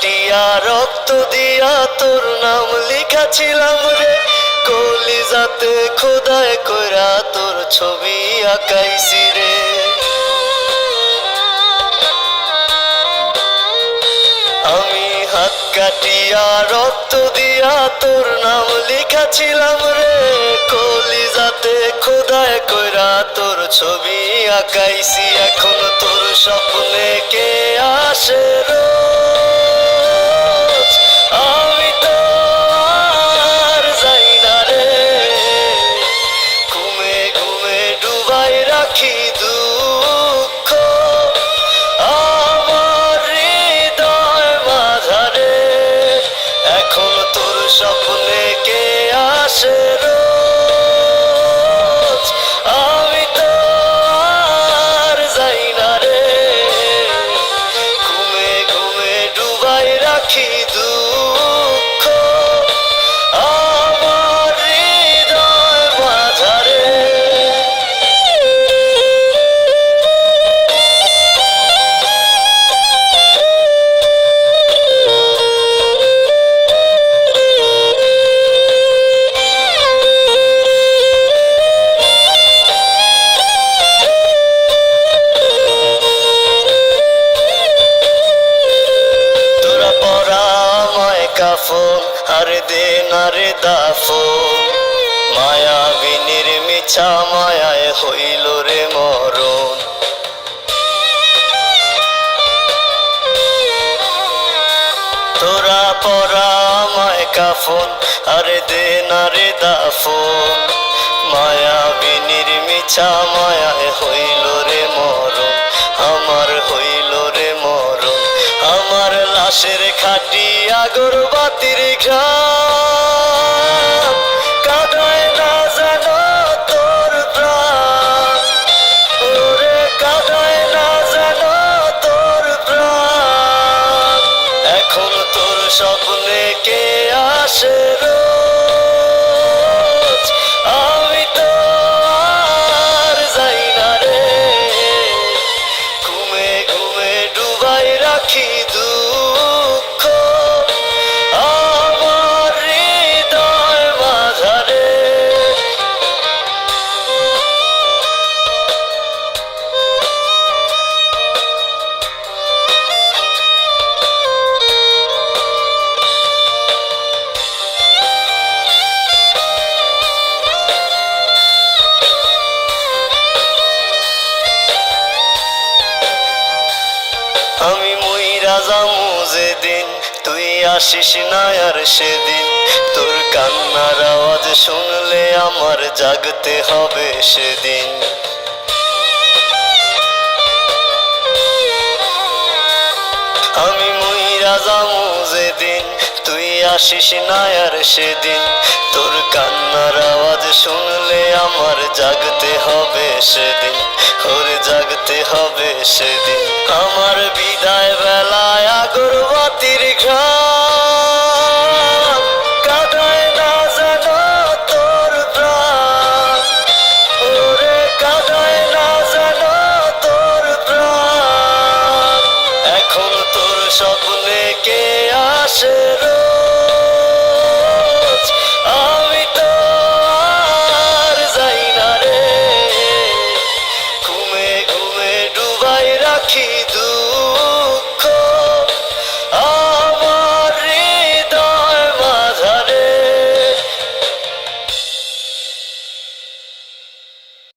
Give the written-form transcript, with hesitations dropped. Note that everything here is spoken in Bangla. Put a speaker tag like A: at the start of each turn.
A: কাটিয়া রক্ত দিয়া তোর নাম লিখাছিলাম রে, কলিজাতে খোদাই কইরা তোর ছবি আঁকাইছি রে। আমি হাত কাটিয়া রক্ত দিয়া তোর নাম লিখাছিলাম রে, কলিজাতে খোদাই কইরা তোর ছবি আঁকাইছি। এখন তোর স্বপ্নে কে আসে রোজ, আমি তো আর যাই না রে। ঘুমে ঘুমে ডুবাই রাখি দুঃখ আমার হৃদয় মাঝারে। এখন তোর স্বপ্নে কে আসে রোজ, আমি তো আর যাই না রে। ঘুমে ঘুমে ডুবাই রাখি দুঃখ আমার হৃদয় মাঝারে। কাফন আর দে না রে দাফন, মায়াবিনীর মিছা মায়ায় হইল রে মরণ। তোরা পরা আমায় কাফন আর দে না রে দাফন, মায়াবিনীর মিছা মায়ায় হইল রে মরণ। আমার হইল রে মরণ, আমার লাশের খাটি আগরবাতির ঘ্রাণ কাঁদায় না জানো তোর প্রাণ, ওরে কাঁদায় না জানো তোর প্রাণ। এখন তোর স্বপ্নে কে আসে রোজ, আমি তো আর যাই না রে। ঘুমে ঘুমে ডুবাই রাখি দুঃখ আমার হৃদয় মাঝারে। আমি মইরা যামু যেদিন তুই আসিস না আর সেদিন, তোর কান্নার আওয়াজ শুনলে আমার জাগতে হবে সেদিন। আমি মইরা যামু যেদিন তুই আসিস না আর সেদিন, তোর কান্নার আওয়াজ শুনলে আমার জাগতে হবে সেদিন, ওরে জাগতে হবে সেদিন। আমার বিদায় বেলায় আগরবাতির ঘ্রাণ